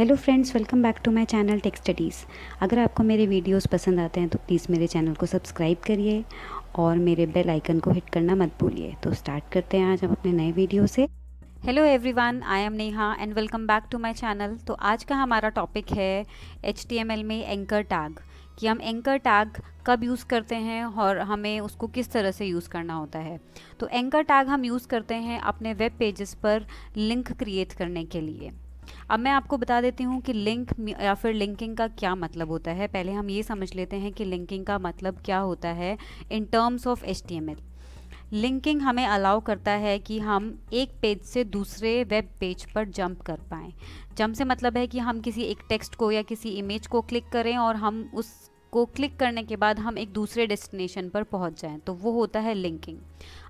Hello friends, welcome back to my channel tech studies. अगर आपको मेरे वीडियोस पसंद आते हैं तो प्लीज़ मेरे चैनल को सब्सक्राइब करिए और मेरे बेल आइकन को हिट करना मत भूलिए। तो स्टार्ट करते हैं आज हम अपने नए वीडियो से। Hello everyone, I am Neha and welcome back to my channel. तो आज का हमारा टॉपिक है HTML में एंकर टैग, कि हम एंकर टैग कब यूज़ करते हैं और हमें उसको किस तरह से यूज़ करना होता है। तो एंकर टैग हम यूज़ करते हैं अपने वेब पेजेस पर लिंक क्रिएट करने के लिए। अब मैं आपको बता देती हूँ कि लिंक या फिर लिंकिंग का क्या मतलब होता है। पहले हम ये समझ लेते हैं कि लिंकिंग का मतलब क्या होता है in terms of HTML। Linking हमें अलाउ करता है कि हम एक पेज से दूसरे वेब पेज पर जंप कर पाएँ। जंप से मतलब है कि हम किसी एक टेक्स्ट को या किसी इमेज को क्लिक करें और हम उसको क्लिक करने के बाद हम एक दूसरे डेस्टिनेशन पर पहुंच जाएं, तो वो होता है लिंकिंग।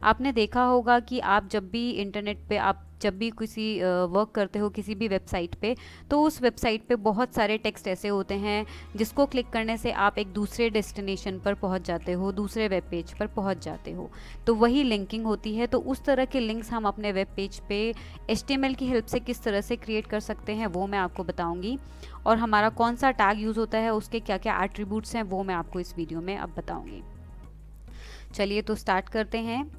आपने देखा होगा कि आप जब भी इंटरनेट पे आप जब भी किसी वर्क करते हो किसी भी वेबसाइट पे, तो उस वेबसाइट पे बहुत सारे टेक्स्ट ऐसे होते हैं जिसको क्लिक करने से आप एक दूसरे डेस्टिनेशन पर पहुंच जाते हो, दूसरे वेब पेज पर पहुंच जाते हो। तो वही लिंकिंग होती है। तो उस तरह के लिंक्स हम अपने वेब पेज पे HTML की हेल्प से किस तरह से क्रिएट कर सकते हैं वो मैं आपको बताऊंगी, और हमारा कौन सा टैग यूज़ होता है, उसके क्या क्या एट्रीब्यूट्स हैं वो मैं आपको इस वीडियो में अब बताऊंगी। चलिए तो स्टार्ट करते हैं।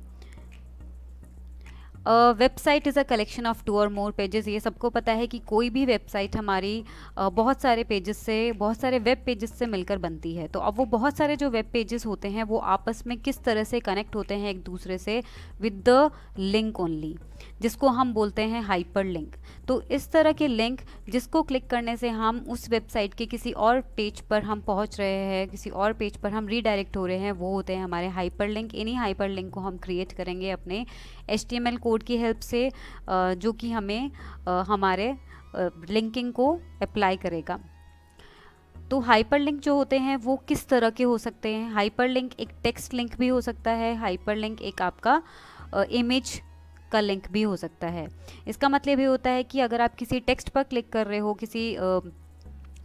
Website is a collection of 2 और मोर पेजेस। ये सबको पता है कि कोई भी वेबसाइट हमारी बहुत सारे पेजेस से, बहुत सारे वेब पेजेस से मिलकर बनती है। तो अब वो बहुत सारे जो वेब पेजेस होते हैं वो आपस में किस तरह से कनेक्ट होते हैं एक दूसरे से विद द लिंक ओनली, जिसको हम बोलते हैं हाइपर लिंक। तो इस तरह के लिंक जिसको क्लिक करने से हम उस वेबसाइट के किसी और पेज पर हम पहुंच रहे हैं, किसी और पेज पर हम रीडायरेक्ट हो रहे हैं, वो होते हैं हमारे हाइपर लिंक। इन्हीं हाइपर लिंक को हम क्रिएट करेंगे अपने HTML कोड की हेल्प से, जो कि हमें हमारे लिंकिंग को अप्लाई करेगा। तो हाइपरलिंक जो होते हैं वो किस तरह के हो सकते हैं? हाइपरलिंक एक टेक्स्ट लिंक भी हो सकता है, हाइपरलिंक एक आपका इमेज का लिंक भी हो सकता है। इसका मतलब ये होता है कि अगर आप किसी टेक्स्ट पर क्लिक कर रहे हो, किसी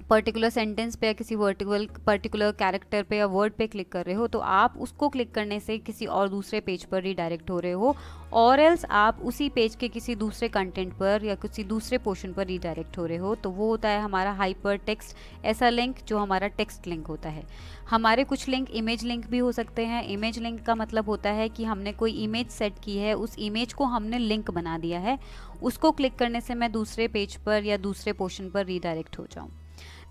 पर्टिकुलर सेंटेंस पे या किसी पर्टिकुलर कैरेक्टर पे या वर्ड पे क्लिक कर रहे हो, तो आप उसको क्लिक करने से किसी और दूसरे पेज पर रीडायरेक्ट हो रहे हो, और एल्स आप उसी पेज के किसी दूसरे कंटेंट पर या किसी दूसरे पोर्शन पर रीडायरेक्ट हो रहे हो। तो वो होता है हमारा हाइपर टेक्स्ट ऐसा लिंक जो हमारा टेक्स्ट लिंक होता है। हमारे कुछ लिंक इमेज लिंक भी हो सकते हैं। इमेज लिंक का मतलब होता है कि हमने कोई इमेज सेट की है, उस इमेज को हमने लिंक बना दिया है, उसको क्लिक करने से मैं दूसरे पेज पर या दूसरे पोर्शन पर रीडायरेक्ट हो जाऊँ,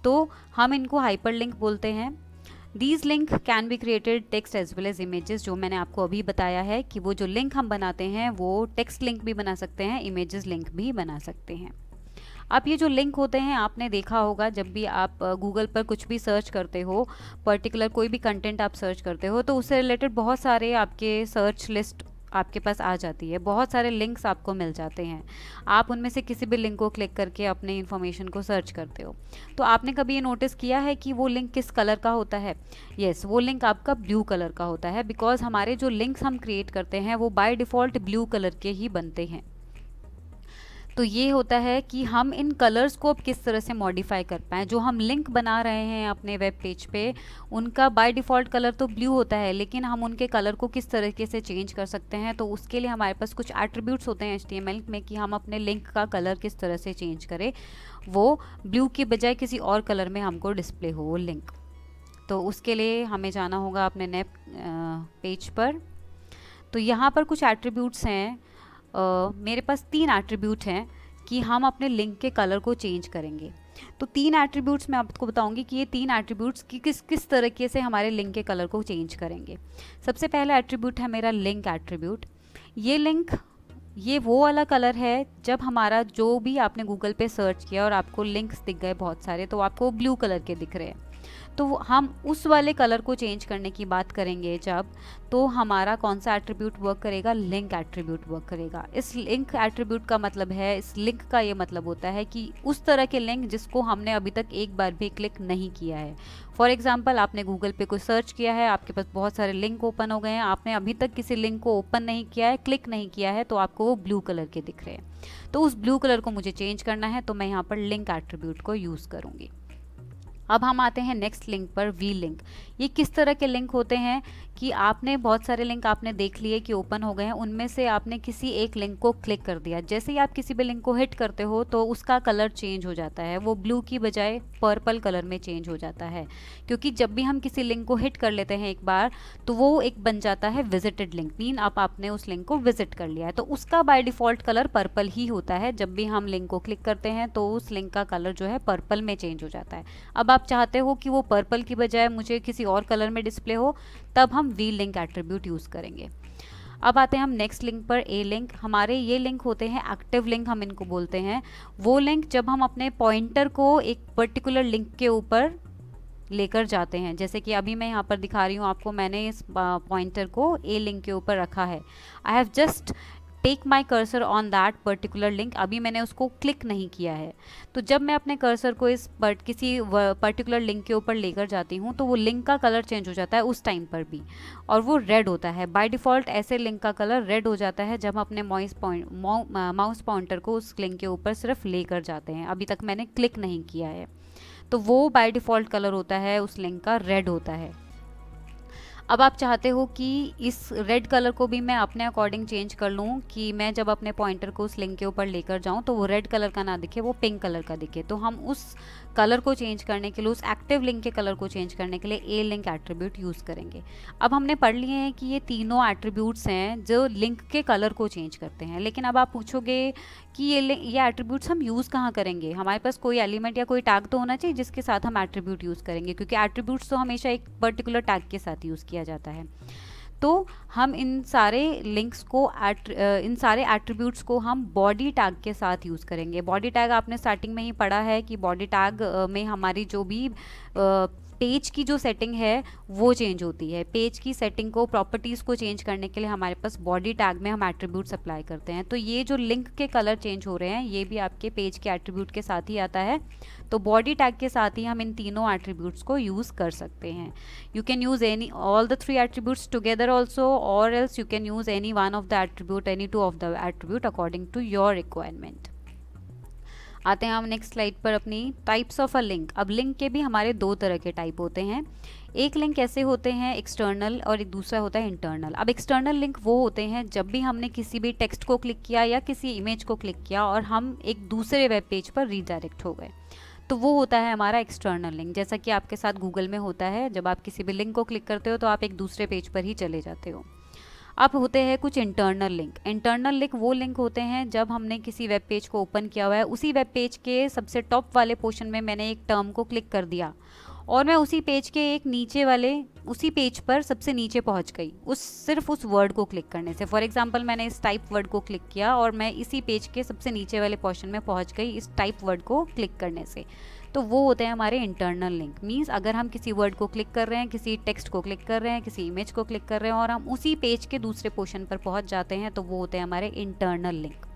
तो हम इनको हाइपरलिंक बोलते हैं। These links can be created text as well as images. जो मैंने आपको अभी बताया है कि वो जो लिंक हम बनाते हैं वो टेक्स्ट लिंक भी बना सकते हैं, इमेजेस लिंक भी बना सकते हैं। अब ये जो लिंक होते हैं, आपने देखा होगा जब भी आप गूगल पर कुछ भी सर्च करते हो, पर्टिकुलर कोई भी कंटेंट आप सर्च करते हो, तो उससे रिलेटेड बहुत सारे आपके सर्च लिस्ट आपके पास आ जाती है, बहुत सारे लिंक्स आपको मिल जाते हैं। आप उनमें से किसी भी लिंक को क्लिक करके अपने इन्फॉर्मेशन को सर्च करते हो। तो आपने कभी ये नोटिस किया है कि वो लिंक किस कलर का होता है? यस, वो लिंक आपका ब्लू कलर का होता है, बिकॉज हमारे जो लिंक्स हम क्रिएट करते हैं वो बाय डिफ़ॉल्ट ब्लू कलर के ही बनते हैं। तो ये होता है कि हम इन कलर्स को अब किस तरह से मॉडिफाई कर पाएँ। जो हम लिंक बना रहे हैं अपने वेब पेज पे, उनका बाय डिफ़ॉल्ट कलर तो ब्लू होता है, लेकिन हम उनके कलर को किस तरीके से चेंज कर सकते हैं, तो उसके लिए हमारे पास कुछ एट्रीब्यूट्स होते हैं HTML में कि हम अपने लिंक का कलर किस तरह से चेंज करें, वो ब्लू की बजाय किसी और कलर में हमको डिस्प्ले हो वो लिंक। तो उसके लिए हमें जाना होगा अपने नए पेज पर। तो यहाँ पर कुछ एट्रीब्यूट्स हैं। मेरे पास 3 एट्रीब्यूट हैं कि हम अपने लिंक के कलर को चेंज करेंगे। तो 3 एट्रीब्यूट्स मैं आपको बताऊंगी कि ये 3 एट्रीब्यूट्स की किस किस तरीके से हमारे लिंक के कलर को चेंज करेंगे। सबसे पहला एट्रीब्यूट है मेरा लिंक एट्रीब्यूट। ये लिंक, ये वो वाला कलर है जब हमारा जो भी आपने गूगल पे सर्च किया और आपको लिंक्स दिख गए बहुत सारे, तो आपको ब्लू कलर के दिख रहे हैं, तो हम उस वाले कलर को चेंज करने की बात करेंगे जब, तो हमारा कौन सा एट्रीब्यूट वर्क करेगा? लिंक एट्रीब्यूट वर्क करेगा। इस लिंक एट्रीब्यूट का मतलब है, इस लिंक का ये मतलब होता है कि उस तरह के लिंक जिसको हमने अभी तक एक बार भी क्लिक नहीं किया है। फॉर एग्जाम्पल, आपने गूगल पे कोई सर्च किया है, आपके पास बहुत सारे लिंक ओपन हो गए हैं, आपने अभी तक किसी लिंक को ओपन नहीं किया है, क्लिक नहीं किया है, तो आपको वो ब्लू कलर के दिख रहे हैं। तो उस ब्लू कलर को मुझे चेंज करना है, तो मैं यहाँ पर लिंक एट्रीब्यूट को यूज़ करूँगी। अब हम आते हैं नेक्स्ट लिंक पर, वी लिंक। ये किस तरह के लिंक होते हैं कि आपने बहुत सारे लिंक आपने देख लिए कि ओपन हो गए हैं, उनमें से आपने किसी एक लिंक को क्लिक कर दिया। जैसे ही आप किसी भी लिंक को हिट करते हो तो उसका कलर चेंज हो जाता है, वो ब्लू की बजाय पर्पल कलर में चेंज हो जाता है, क्योंकि जब भी हम किसी लिंक को हिट कर लेते हैं एक बार तो वो एक बन जाता है विजिटेड लिंक, मीन आपने उस लिंक को विजिट कर लिया है, तो उसका बाय डिफ़ॉल्ट कलर पर्पल ही होता है। जब भी हम लिंक को क्लिक करते हैं तो उस लिंक का कलर जो है पर्पल में चेंज हो जाता है। अब आप चाहते हो कि वो पर्पल की बजाय मुझे किसी और कलर में डिस्प्ले हो, तब हम वी लिंक एट्रीब्यूट यूज़ करेंगे। अब आते हैं हम नेक्स्ट लिंक पर, ए लिंक। हमारे ये लिंक होते हैं एक्टिव लिंक, हम इनको बोलते हैं। वो लिंक जब हम अपने पॉइंटर को एक पर्टिकुलर लिंक के ऊपर लेकर जाते हैं, जैसे कि अभी मैं यहाँ पर दिखा रही हूँ आपको, मैंने इस पॉइंटर को ए लिंक के ऊपर रखा है। I have just take my cursor on that particular link, अभी मैंने उसको क्लिक नहीं किया है। तो जब मैं अपने कर्सर को इस किसी पर्टिकुलर लिंक के ऊपर लेकर जाती हूँ तो वो लिंक का कलर चेंज हो जाता है उस टाइम पर भी, और वो रेड होता है। बाय डिफ़ॉल्ट ऐसे लिंक का कलर रेड हो जाता है जब हम अपने माउस पॉइंटर को उस लिंक के ऊपर सिर्फ लेकर जाते हैं, अभी तक मैंने क्लिक नहीं किया है। तो वो बाय डिफ़ॉल्ट कलर होता है उस लिंक का, रेड होता है। अब आप चाहते हो कि इस रेड कलर को भी मैं अपने अकॉर्डिंग चेंज कर लूँ, कि मैं जब अपने पॉइंटर को उस लिंक के ऊपर लेकर जाऊँ तो वो रेड कलर का ना दिखे, वो पिंक कलर का दिखे। तो हम उस कलर को चेंज करने के लिए, उस एक्टिव लिंक के कलर को चेंज करने के लिए ए लिंक एट्रीब्यूट यूज़ करेंगे। अब हमने पढ़ लिए हैं कि ये तीनों एट्रीब्यूट्स हैं जो लिंक के कलर को चेंज करते हैं। लेकिन अब आप पूछोगे कि ये एट्रीब्यूट्स हम यूज़ कहाँ करेंगे? हमारे पास कोई एलिमेंट या कोई टैग तो होना चाहिए जिसके साथ हम एट्रीब्यूट यूज़ करेंगे, क्योंकि एट्रीब्यूट्स तो हमेशा एक पर्टिकुलर टैग के साथ यूज़ किया जाता है। तो हम इन सारे लिंक्स को इन सारे एट्रीब्यूट्स को हम बॉडी टैग के साथ यूज़ करेंगे। बॉडी टैग आपने स्टार्टिंग में ही पढ़ा है कि बॉडी टैग में हमारी जो भी पेज की जो सेटिंग है वो चेंज होती है। पेज की सेटिंग को, प्रॉपर्टीज़ को चेंज करने के लिए हमारे पास बॉडी टैग में हम एट्रीब्यूट्स अप्लाई करते हैं। तो ये जो लिंक के कलर चेंज हो रहे हैं ये भी आपके पेज के एट्रीब्यूट के साथ ही आता है। तो बॉडी टैग के साथ ही हम इन तीनों एट्रीब्यूट्स को यूज़ कर सकते हैं। You can use any all the 3 attributes together also, और else you can use any one of the attribute, any 2 of the attribute according to your requirement. आते हैं हम नेक्स्ट स्लाइड पर अपनी टाइप्स ऑफ अ लिंक। अब link के भी हमारे 2 तरह के टाइप होते हैं। एक लिंक ऐसे होते हैं एक्सटर्नल, और एक दूसरा होता है इंटरनल। अब एक्सटर्नल लिंक वो होते हैं जब भी हमने किसी भी टेक्स्ट को क्लिक किया या किसी इमेज को क्लिक किया और हम एक दूसरे वेब पेज पर रीडायरेक्ट हो गए, तो वो होता है हमारा एक्सटर्नल लिंक। जैसा कि आपके साथ गूगल में होता है, जब आप किसी भी लिंक को क्लिक करते हो तो आप एक दूसरे पेज पर ही चले जाते हो। अब होते हैं कुछ इंटरनल लिंक। इंटरनल लिंक वो लिंक होते हैं जब हमने किसी वेब पेज को ओपन किया हुआ है, उसी वेब पेज के सबसे टॉप वाले पोर्शन में मैंने एक टर्म को क्लिक कर दिया और मैं उसी पेज के एक नीचे वाले, उसी पेज पर सबसे नीचे पहुंच गई सिर्फ उस वर्ड को क्लिक करने से। फॉर एग्जांपल मैंने इस टाइप वर्ड को क्लिक किया और मैं इसी पेज के सबसे नीचे वाले पोर्शन में पहुंच गई इस टाइप वर्ड को क्लिक करने से। तो वो होते हैं हमारे इंटरनल लिंक। मीन्स अगर हम किसी वर्ड को क्लिक कर रहे हैं, किसी टेक्स्ट को क्लिक कर रहे हैं, किसी इमेज को क्लिक कर रहे हैं और हम उसी पेज के दूसरे पोर्शन पर पहुंच जाते हैं, तो वो होते हैं हमारे इंटरनल लिंक।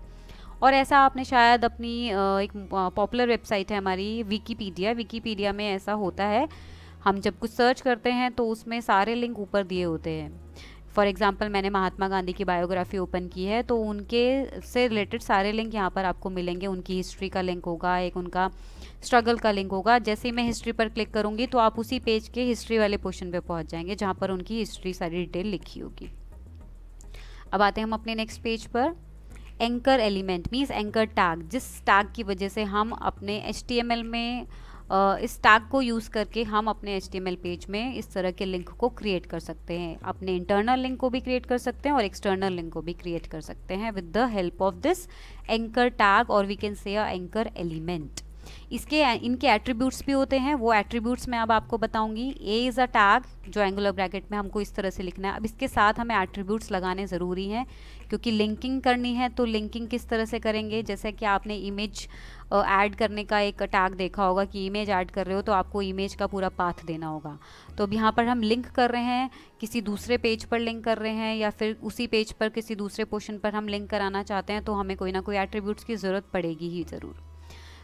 और ऐसा आपने शायद अपनी एक पॉपुलर वेबसाइट है हमारी विकीपीडिया में ऐसा होता है। हम जब कुछ सर्च करते हैं तो उसमें सारे लिंक ऊपर दिए होते हैं। फॉर एग्जांपल मैंने महात्मा गांधी की बायोग्राफी ओपन की है, तो उनके से रिलेटेड सारे लिंक यहाँ पर आपको मिलेंगे। उनकी हिस्ट्री का लिंक होगा, एक उनका स्ट्रगल का लिंक होगा। जैसे ही मैं हिस्ट्री पर क्लिक करूँगी तो आप उसी पेज के हिस्ट्री वाले पोर्शन पे पहुँच जाएंगे जहाँ पर उनकी हिस्ट्री सारी डिटेल लिखी होगी। अब आते हैं हम अपने नेक्स्ट पेज पर। Anchor element means anchor tag, जिस टैग की वजह से हम अपने HTML में इस टैग को यूज़ करके हम अपने HTML पेज में इस तरह के लिंक को क्रिएट कर सकते हैं। अपने इंटरनल लिंक को भी क्रिएट कर सकते हैं और एक्सटर्नल लिंक को भी क्रिएट कर सकते हैं with the help of this anchor tag, और we can say anchor element. इनके एट्रीब्यूट्स भी होते हैं। वो एट्रीब्यूट्स मैं अब आपको बताऊंगी। ए इज़ अ टैग, जो एंगुलर ब्रैकेट में हमको इस तरह से लिखना है। अब इसके साथ हमें एट्रीब्यूट्स लगाने ज़रूरी हैं क्योंकि लिंकिंग करनी है। तो लिंकिंग किस तरह से करेंगे, जैसे कि आपने इमेज ऐड करने का एक टैग देखा होगा कि इमेज ऐड कर रहे हो तो आपको इमेज का पूरा पाथ देना होगा। तो अब यहाँ पर हम लिंक कर रहे हैं, किसी दूसरे पेज पर लिंक कर रहे हैं या फिर उसी पेज पर किसी दूसरे पोर्शन पर हम लिंक कराना चाहते हैं, तो हमें कोई ना कोई एट्रीब्यूट्स की ज़रूरत पड़ेगी ही ज़रूर।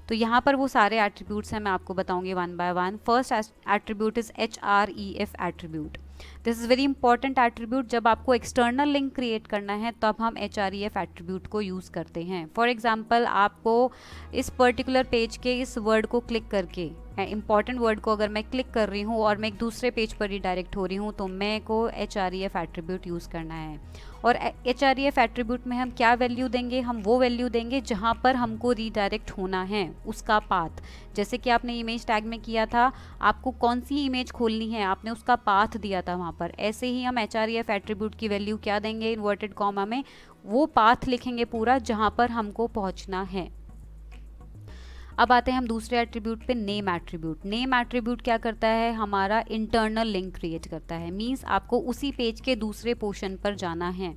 तो यहाँ पर वो सारे एट्रीब्यूट्स हैं, मैं आपको बताऊंगी one by one. First attribute is href attribute. This is very important attribute. जब आपको एक्सटर्नल लिंक क्रिएट करना है तब हम href एट्रीब्यूट को यूज़ करते हैं। फॉर एग्जांपल आपको इस पर्टिकुलर पेज के इस वर्ड को क्लिक करके इंपॉर्टेंट वर्ड को अगर मैं क्लिक कर रही हूँ और मैं एक दूसरे पेज पर रिडायरेक्ट हो रही हूँ तो मैं को href एट्रीब्यूट यूज़ करना है। और href एट्रीब्यूट में हम क्या वैल्यू देंगे, हम वो वैल्यू देंगे जहाँ पर हमको रिडायरेक्ट होना है, उसका पाथ। जैसे कि आपने इमेज टैग में किया था, आपको कौन सी इमेज खोलनी है, आपने उसका पाथ दिया था वहाँ पर। ऐसे ही हम href एट्रीब्यूट की वैल्यू क्या देंगे, इन्वर्टेड कॉमा में वो पाथ लिखेंगे पूरा जहाँ पर हमको पहुँचना है। अब आते हैं हम दूसरे एट्रीब्यूट पे, नेम एट्रीब्यूट। नेम एट्रीब्यूट क्या करता है, हमारा इंटरनल लिंक क्रिएट करता है। मींस आपको उसी पेज के दूसरे पोर्शन पर जाना है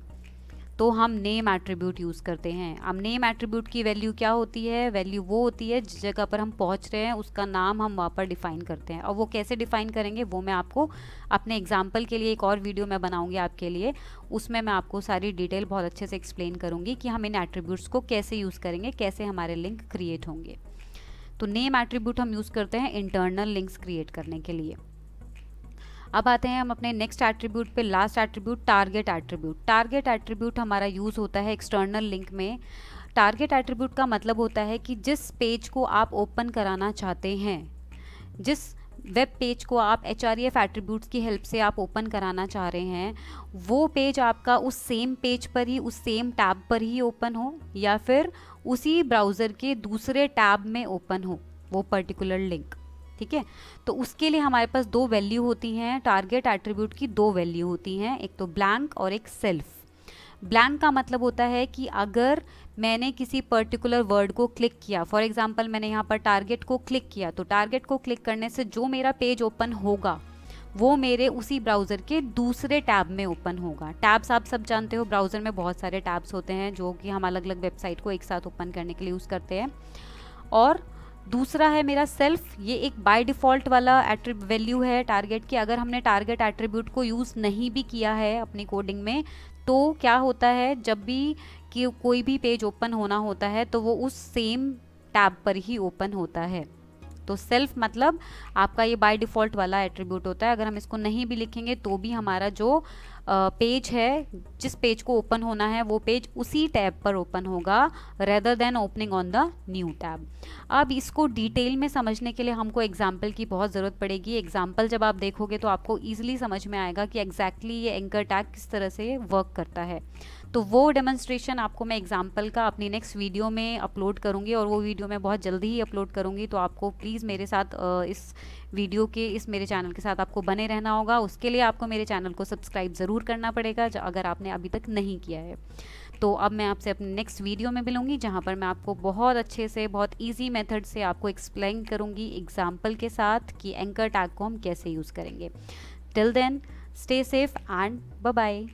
तो हम नेम एट्रीब्यूट यूज़ करते हैं। अब नेम एट्रीब्यूट की वैल्यू क्या होती है, वैल्यू वो होती है जिस जगह पर हम पहुंच रहे हैं उसका नाम हम वहाँ पर डिफ़ाइन करते हैं। और वो कैसे डिफ़ाइन करेंगे वो मैं आपको अपने एग्जाम्पल के लिए एक और वीडियो मैं बनाऊंगी आपके लिए, उसमें मैं आपको सारी डिटेल बहुत अच्छे से एक्सप्लेन करूँगी कि हम इन एट्रीब्यूट्स को कैसे यूज़ करेंगे, कैसे हमारे लिंक क्रिएट होंगे। तो नेम एट्रीब्यूट हम यूज़ करते हैं इंटरनल लिंक्स क्रिएट करने के लिए। अब आते हैं हम अपने नेक्स्ट एट्रीब्यूट पे, last attribute, target attribute. Target attribute हमारा यूज़ होता है एक्सटर्नल लिंक में। टारगेट एट्रीब्यूट का मतलब होता है कि जिस पेज को आप ओपन कराना चाहते हैं, जिस वेब पेज को आप href एट्रीब्यूट्स की हेल्प से आप ओपन कराना चाह रहे हैं, वो पेज आपका उस सेम पेज पर ही, उस सेम टैब पर ही ओपन हो या फिर उसी ब्राउज़र के दूसरे टैब में ओपन हो वो पर्टिकुलर लिंक। ठीक है, तो उसके लिए हमारे पास दो वैल्यू होती हैं, टारगेट एट्रीब्यूट की दो वैल्यू होती हैं, एक तो ब्लैंक और एक सेल्फ। ब्लैंक का मतलब होता है कि अगर मैंने किसी पर्टिकुलर वर्ड को क्लिक किया, फॉर एग्जांपल मैंने यहाँ पर टारगेट को क्लिक किया, तो टारगेट को क्लिक करने से जो मेरा पेज ओपन होगा वो मेरे उसी ब्राउज़र के दूसरे टैब में ओपन होगा। टैब्स आप सब जानते हो, ब्राउज़र में बहुत सारे टैब्स होते हैं जो कि हम अलग अलग वेबसाइट को एक साथ ओपन करने के लिए यूज़ करते हैं। और दूसरा है मेरा सेल्फ, ये एक बाय डिफ़ॉल्ट वाला वैल्यू है टारगेट की। अगर हमने टारगेट एट्रीब्यूट को यूज़ नहीं भी किया है अपनी कोडिंग में तो क्या होता है, जब भी कि कोई भी पेज ओपन होना होता है तो वो उस सेम टैब पर ही ओपन होता है। तो सेल्फ मतलब आपका ये बाय डिफ़ॉल्ट वाला एट्रीब्यूट होता है। अगर हम इसको नहीं भी लिखेंगे तो भी हमारा जो पेज है, जिस पेज को ओपन होना है वो पेज उसी टैब पर ओपन होगा rather than opening on the new tab. अब इसको डिटेल में समझने के लिए हमको एग्जाम्पल की बहुत ज़रूरत पड़ेगी। एग्जाम्पल जब आप देखोगे तो आपको ईजिली समझ में आएगा कि एग्जैक्टली ये एंकर टैग किस तरह से वर्क करता है। तो वो डेमोन्स्ट्रेशन आपको मैं एग्जाम्पल का अपनी नेक्स्ट वीडियो में अपलोड करूँगी और वो वीडियो मैं बहुत जल्दी ही अपलोड करूँगी। तो आपको प्लीज़ मेरे साथ इस वीडियो के, इस मेरे चैनल के साथ आपको बने रहना होगा। उसके लिए आपको मेरे चैनल को सब्सक्राइब ज़रूर करना पड़ेगा अगर आपने अभी तक नहीं किया है। तो अब मैं आपसे अपने नेक्स्ट वीडियो में मिलूँगी जहाँ पर मैं आपको बहुत अच्छे से, बहुत ईजी मेथड से आपको एक्सप्लेन करूँगी एग्जाम्पल के साथ कि एंकर टैग को हम कैसे यूज़ करेंगे। Till then stay safe and bye bye.